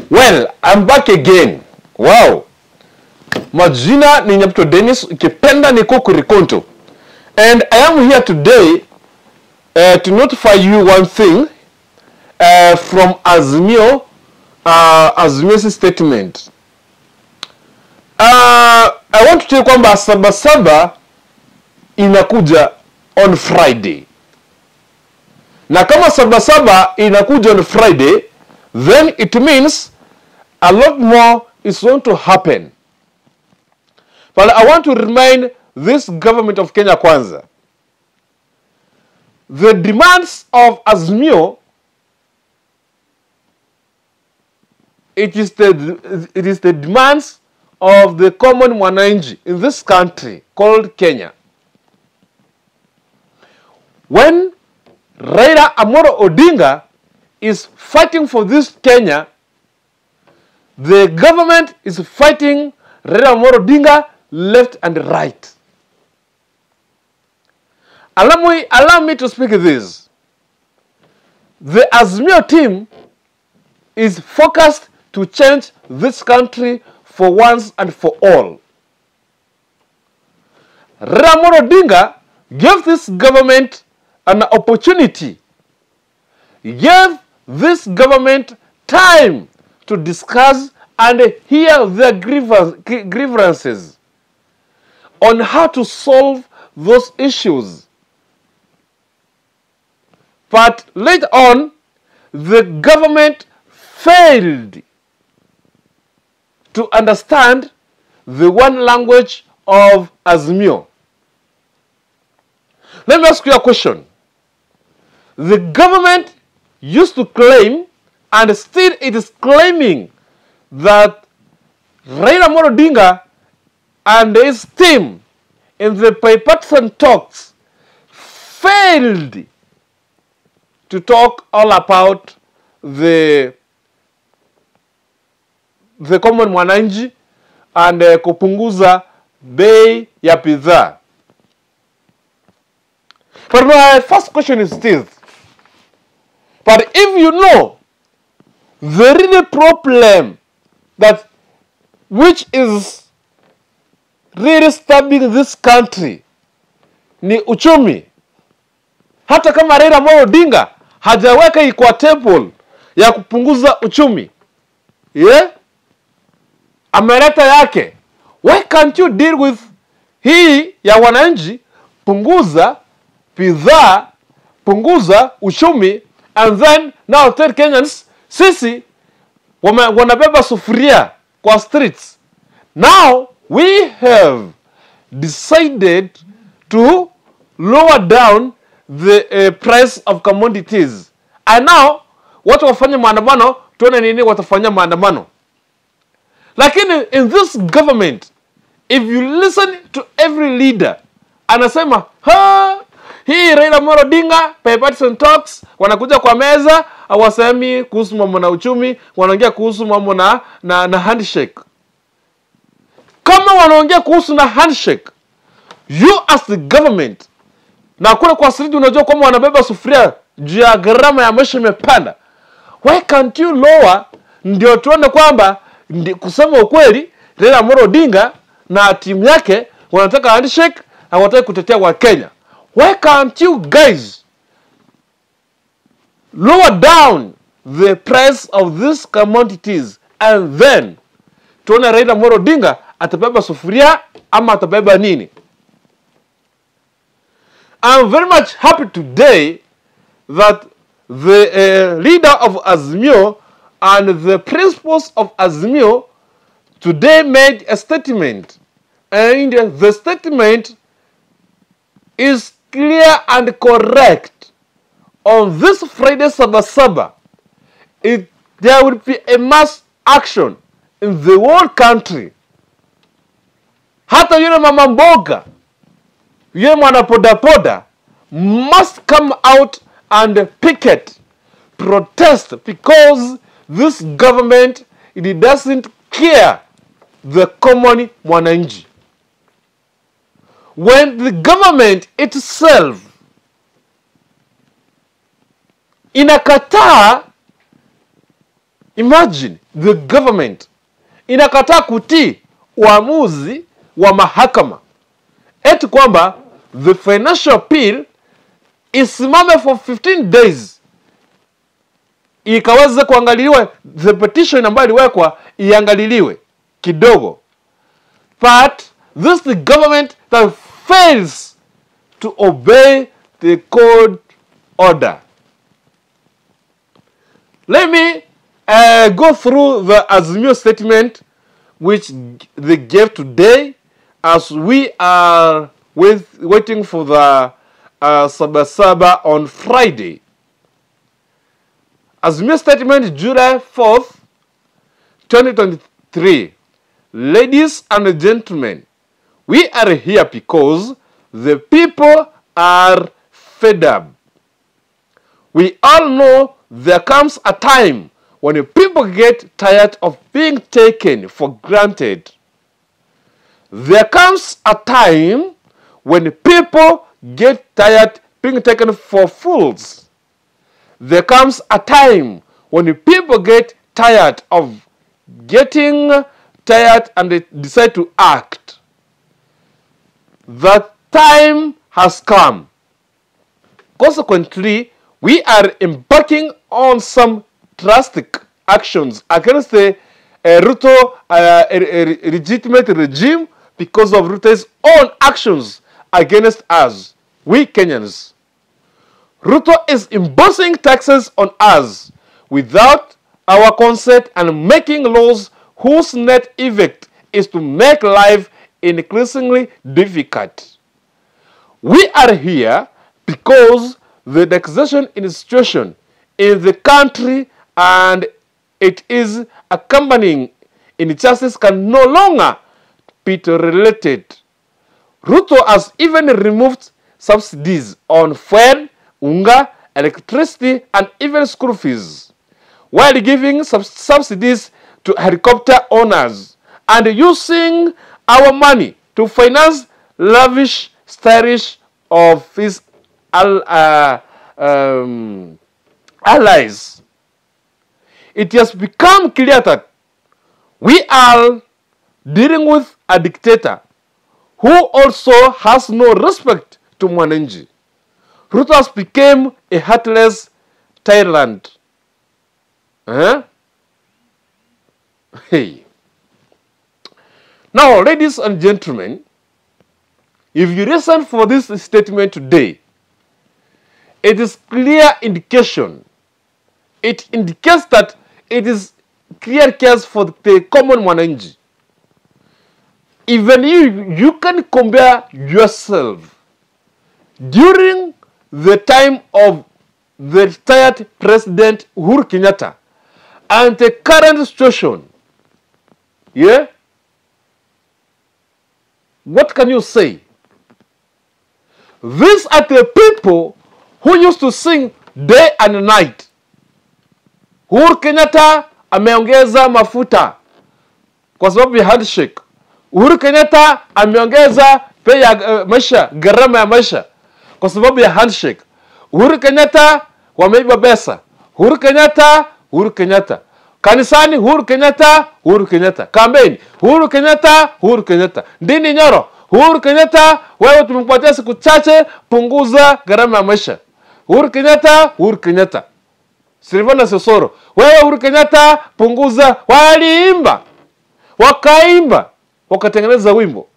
Well, I'm back again. Wow. Majina ni Nyapto Dennis, ukipenda niko Kurikonto. And I am here today to notify you one thing from Azimio's statement. I want to tell you kwamba Sabasaba inakuja on Friday. Na kama Sabasaba inakuja on Friday, then it means a lot more is going to happen. But I want to remind this government of Kenya kwanza. The demands of Azimio, it is the demands of the common mwananchi in this country called Kenya. When Raila Odinga is fighting for this Kenya, the government is fighting Raila Odinga left and right. Allow me to speak this. The Azimio team is focused to change this country for once and for all. Raila Odinga gave this government an opportunity. He gave this government time to discuss and hear their grievances on how to solve those issues. But later on, the government failed to understand the one language of Azimio. Let me ask you a question. The government used to claim, and still it is claiming, that Raila Odinga and his team in the bipartisan talks failed to talk all about the common mwananchi and kupunguza bei ya bidhaa. But my first question is this. But if you know the real problem that which is really stabbing this country ni uchumi. Hata kama Raila Odinga hajaweka iko table ya kupunguza uchumi, ameleta yake. Why can't you deal with hii ya wananchi, punguza bidhaa, punguza uchumi, and then now tell Kenyans, sisi wanabeba sufuria kwa streets. Now we have decided to lower down the price of commodities. And now watu wafanya maandamano, tuone nini watafanya maandamano. Lakini in this government, if you listen to every leader, anasema, hii Raila Odinga, bipartisan talks, wanakuja kwa meza, hawasemi kuhusu mambo na uchumi, wanaongea kuhusu mambo na handshake. Kama wanaongea kuhusu na handshake, you as the government, na kule kwa street unajua kama wanabeba sufuria juu ya gharama ya maisha imepanda, why can't you lower, ndio tuone kwamba kusema ukweli Raila Odinga na timu yake wanataka handshake, hawataka kutetea wa Kenya. Why can't you guys lower down the price of these commodities, and then tuone Raila Odinga atabeba sufuria ama atabeba nini? I'm very much happy today that the leader of Azimio and the principals of Azimio today made a statement, and the statement is clear and correct. On this Friday Sabasaba, there will be a mass action in the whole country. Hata yule mama mboga, yule mwana poda must come out and picket, protest, because this government, it doesn't care the common mwananchi. When the government itself inakataa Imagine the government inakataa kutii uamuzi wa mahakama eti kwamba the financial bill isimame for 15 days ikaweze kuangaliliwa, the petition ambayo iliwekwa iangaliliwe kidogo. But this is the government that fails to obey the court order. Let me go through the Azimio statement which they gave today as we are waiting for the Sabasaba on Friday. Azimio statement, July 4th, 2023. Ladies and gentlemen, we are here because the people are fed up. We all know there comes a time when people get tired of being taken for granted. There comes a time when people get tired being taken for fools. There comes a time when people get tired of getting tired and they decide to act. The time has come. Consequently, we are embarking on some drastic actions against the Ruto legitimate regime because of Ruto's own actions against us, we Kenyans. Ruto is imposing taxes on us without our consent and making laws whose net effect is to make life increasingly difficult. We are here because the taxation institution in the country and it is accompanying injustice can no longer be related. Ruto has even removed subsidies on fuel, unga, electricity, and even school fees, while giving subsidies to helicopter owners and using our money to finance lavish stylish of his allies. It has become clear that we are dealing with a dictator who also has no respect to mwananchi. Ruto has become a heartless tyrant. Hey. Now, ladies and gentlemen, if you listen for this statement today, it is clear indication. It indicates that it is clear case for the common mwananchi. Even you can compare yourself during the time of the retired President Uhuru Kenyatta and the current situation. Yeah? What can you say? These are the people who used to sing day and night. Uhuru Kenyatta ameongeza mafuta kwa sababu ya handshake. Uhuru Kenyatta ameongeza bei ya maisha, gharama ya maisha kwa sababu ya handshake. Uhuru Kenyatta wameiba pesa. Uhuru Kenyatta, Uhuru Kenyatta. Kanisani Uhuru Kenyatta, Uhuru Kenyatta. Kampeni Uhuru Kenyatta, Uhuru Kenyatta. Ndini Nyoro, Uhuru Kenyatta, wewe tumekupatia siku chache, punguza gharama ya maisha. Uhuru Kenyatta, Uhuru Kenyatta. Silvana Sosoro, wewe Uhuru Kenyatta, punguza. Waliimba, wakaimba, wakatengeneza wimbo.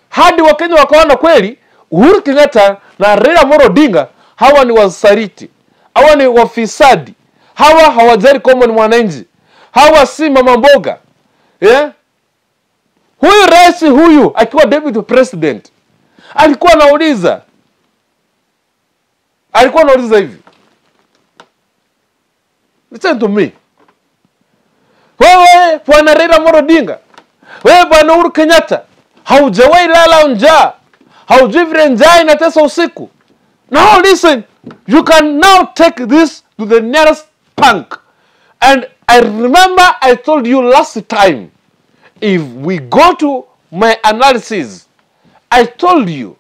Hadi Wakenya wakaona kweli Uhuru Kenyatta na Raila Odinga hawa ni wasaliti, hawa ni wafisadi, hawa hawajali common mwananchi, hawa si mama mboga. Yeah? Huyu rais huyu akiwa deputy president alikuwa anauliza hivi. Listen to me. Wewe bwana Raila Odinga, wewe bwana Uhuru Kenyatta, haujawahi lala njaa, haujui vile njaa inatesa usiku. Now listen, you can now take this to the nearest punk. And I remember I told you last time, if we go to my analysis, I told you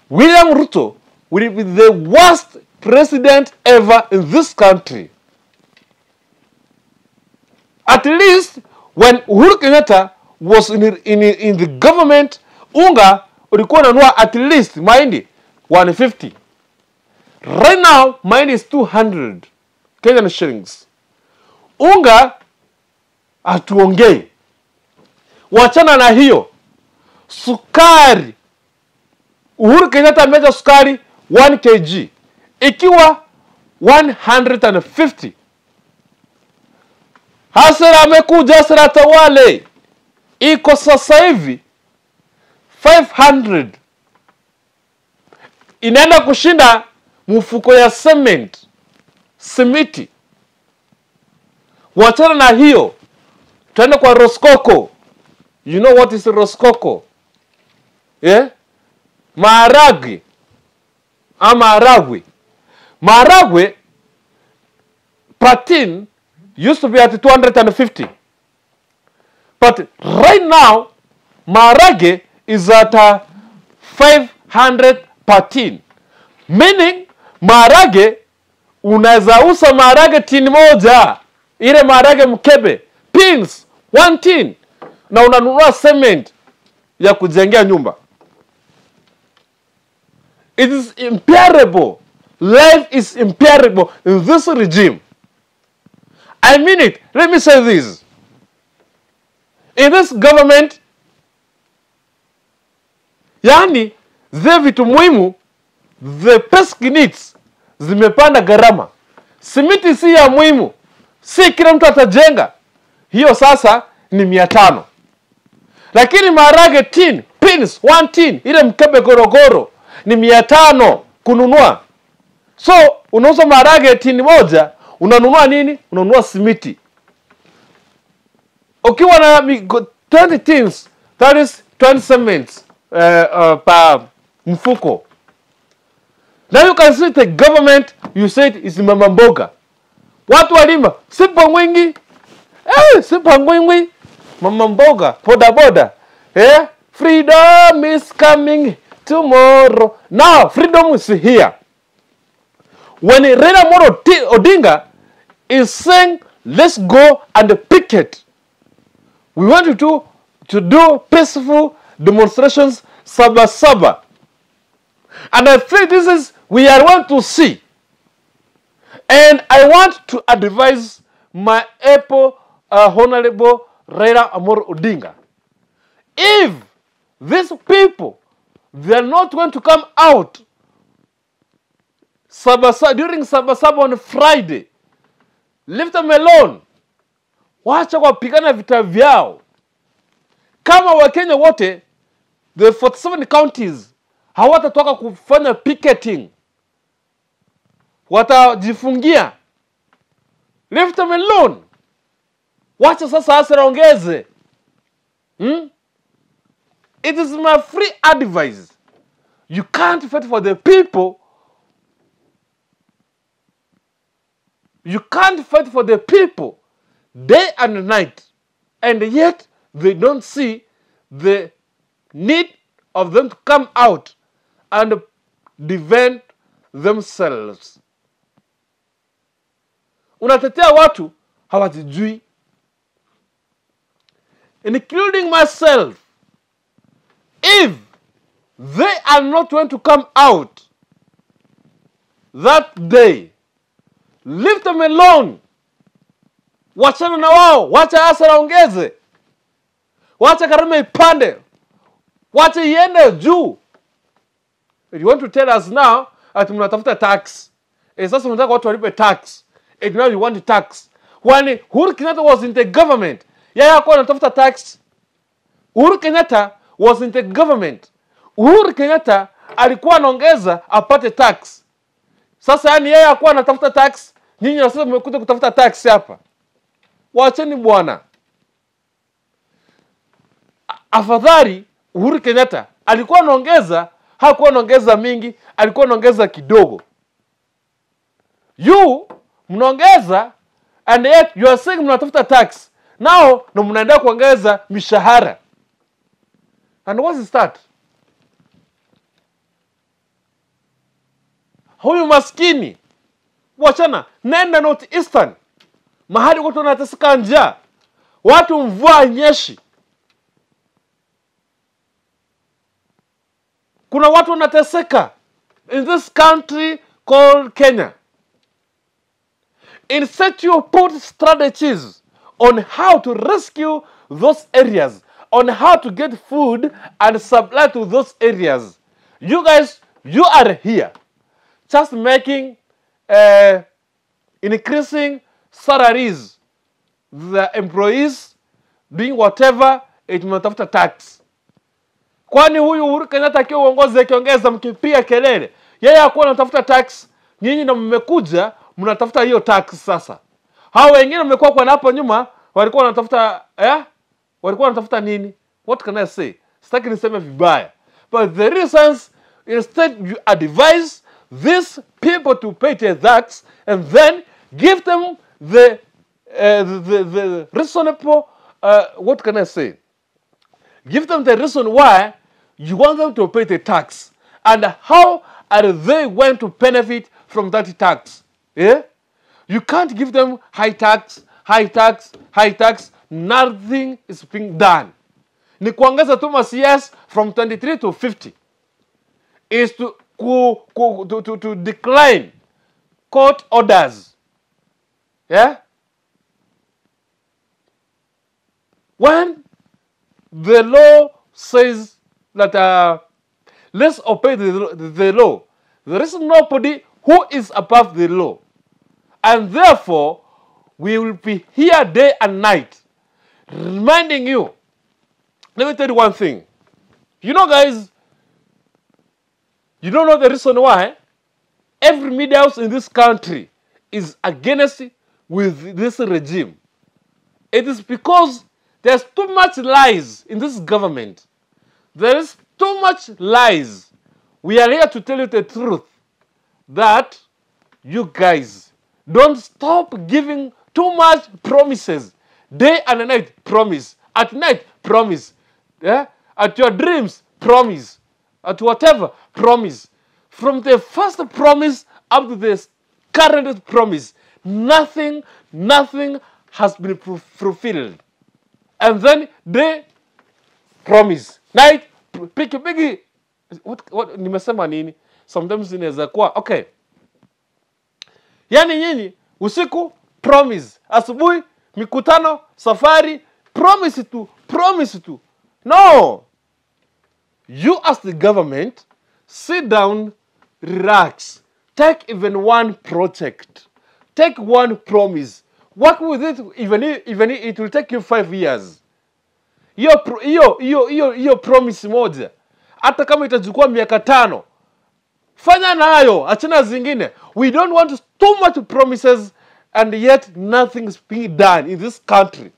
William Ruto will be the worst president ever in this country. least when Uhuru Kenyatta was in the government, unga ulikuwa unanunua at least mahindi 150. Right now, mine is 200 Kenyan shillings. Unga hatuongei. Wachana na hiyo. Sukari. Uhuru Kenyatta ameja sukari 1 kg. Ikiwa 150. Hasara amekuja, hasara tawale. Iko sasa hivi 500. Inaenda kushinda mfuko ya simiti. Wachana na hiyo. Tuende kwa Roskoko. You know what is Roskoko? Yeah? Maharagwe. Maharagwe per tin used to be at 250. But right now, maharagwe is at 500 per tin. Meaning, maharagwe unaweza uza maharagwe tin moja. Ile maharagwe mkebe. Pins, 1 tin. Na unanunua cement ya kujengea nyumba. It is imperishable. Life is imperishable in this regime. I mean it. Let me say this. In this government, yani, zile vitu muhimu, the basic needs, zimepanda gharama. Simiti si ya muhimu. Si kila mtu atajenga. Hiyo sasa ni 500. Lakini maharagwe tin, pins, 1 tin, ile mkebe gorogoro, ni 500 kununua. So, unauza maharagwe tin moja, unanunua nini? Unanunua simiti. Ukiwa na 20 tins, that is 20 cements per mfuko. Now you can see the government, you said, is mama mboga. Watu walima, sipa mwingi. Sipa mwingi. Mama mboga, boda. Freedom is coming tomorrow. Now, freedom is here. When Raila Odinga is saying, let's go and picket. We want you to do peaceful demonstrations, saba. And I think this is, we are want to see. And I want to advise my Honorable Raila Odinga. If these people, they are not going to come out during Sabasaba on Friday, leave them alone. Wacha wapigana vita vyao. Kama Wakenya wote, the 47 counties, hawatatoka kufanya picketing. Watajifungia. Leave them alone. Wacha sasa hasara ongeze. It is my free advice. You can't fight for the people. You can't fight for the people day and night. And yet, they don't see the need of them to come out and defend themselves. Unatetea watu hawajijui. Including myself. If they are not going to come out that day, leave them alone. Wachana na wao. Wacha hasara ongeze. Wacha gharama ipande. Wacha iende juu. If you want to tell us now, ati mnatafuta tax. Sasa mnataka watu walipe tax. And now you want tax. When Uhuru Kenyatta was in the government, yeye hakuwa anatafuta tax. Uhuru Kenyatta was in the government. Uhuru Kenyatta alikuwa anaongeza apate tax. Sasa yani yeye hakuwa anatafuta tax, nyinyi nasema mmekuja kutafuta tax hapa. Waacheni bwana. Afadhali Uhuru Kenyatta alikuwa anaongeza, hakuwa anaongeza mingi, alikuwa anaongeza kidogo. You mnaongeza and yet you are saying mnatafuta tax. Now no mnaenda kuongeza mishahara. And what is that? Huyu maskini, wachana, nenda North Eastern. Mahali watu wanateseka njaa. watu mvua nyeshi. Kuna watu wanateseka in this country called Kenya. Instead you put strategies on how to rescue those areas, on how to get food and supply to those areas. You guys, you are here just making, increasing salaries. The employees doing whatever, it mnatafuta tax. Kwani huyu Uhuru Kenyatta akiwa uongozi akiongeza mkipiga kelele, yeye hakuwa anatafuta tax, nyinyi na mmekuja mnatafuta hiyo tax sasa. Hao wengine mmekuwa kwa hapo nyuma walikuwa wanatafuta walikuwa wanatafuta nini? What can I say? Sitaki niseme vibaya. But the reasons, instead you advise these people to pay their tax and then give them the reasonable, what can I say? Give them the reason why you want them to pay the tax. And how are they going to benefit from that tax? Yeah? You can't give them high tax, high tax, high tax. Nothing is being done. Ni kuongeza tu CS from 23 to 50. Is to decline court orders. Yeah? When the law says that let's obey the law, there is nobody who is above the law. And therefore, we will be here day and night reminding you. Let me tell you one thing. You know, guys, you don't know the reason why every media house in this country is against with this regime. It is because there's too much lies in this government. There is too much lies. We are here to tell you the truth that you guys don't stop giving too much promises. Day and night, promise. At night, promise. Yeah? At your dreams, promise. At whatever, promise. From the first promise up to the current promise, nothing has been fulfilled. And then they promise. Night, piki. What nimesema nini? Sometimes inaweza kuwa okay. Yani nyinyi usiku promise, asubuhi mikutano, safari, promise to. No. You as the government, sit down, relax. Take even one project. Take one promise. Work with it even if it will take you 5 years. Hiyo promise moja. Hata kama itachukua miaka 5. Fanya nayo, achana zingine. We don't want too much promises and yet nothing is being done in this country.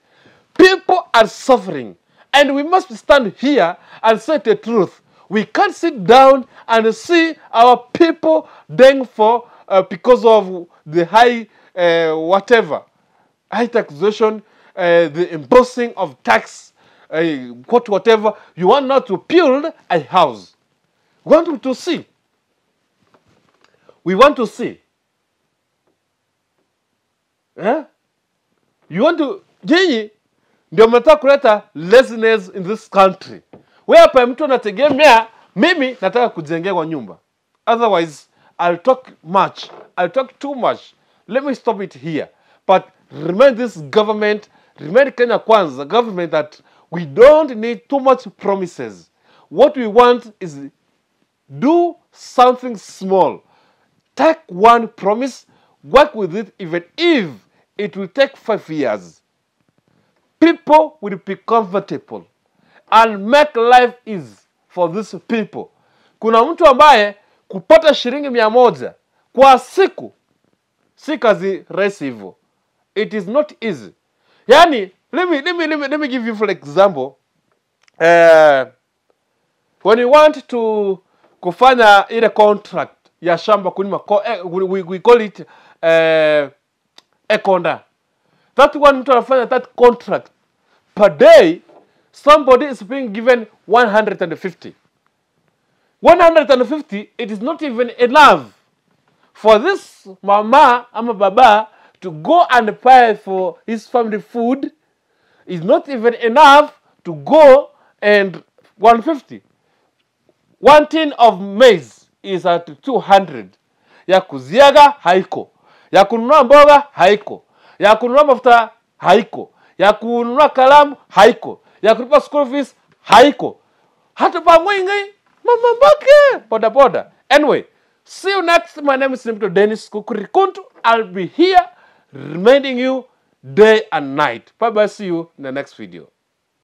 People are suffering and we must stand here and say the truth. We can't sit down and see our people dying for because of the high high taxation, the imposing of tax, whatever. You want not to build a house. We want to see. We want to see. Eh? You want to... Jinyi, ndio mnataka kuleta laziness in this country. Wewe hapa mtu anategemea, mimi nataka kujengewa nyumba. Otherwise, I'll talk much. I'll talk too much. Let me stop it here. But remind this government, remind Kenya Kwanza government that we don't need too much promises. What we want is do something small. Take one promise, work with it even if it will take 5 years. People will be comfortable and make life easy for these people. Kuna mtu ambaye kupata shilingi 100 kwa siku si kazi rahisi hivyo. It is not easy. Yani, let me give you for example. When you want to kufanya ile contract ya shamba kulima, we call it ekonda. That one mtu anafanya that contract per day, somebody is being given 150. 150, it is not even enough for this mama ama baba to go and pay for his family food. is not even enough to go and 150. 1 tin of maize is at 200. Ya kuziaga haiko. Ya kununua mboga haiko. Ya kununua mafuta haiko. Ya kununua kalamu haiko. Ya kulipa school fees haiko. Hata pa mwingi mama mbake boda boda. Anyway, see you next. My name is Dennis Kukurikuntu. I'll be here reminding you day and night. Bye bye. See you in the next video.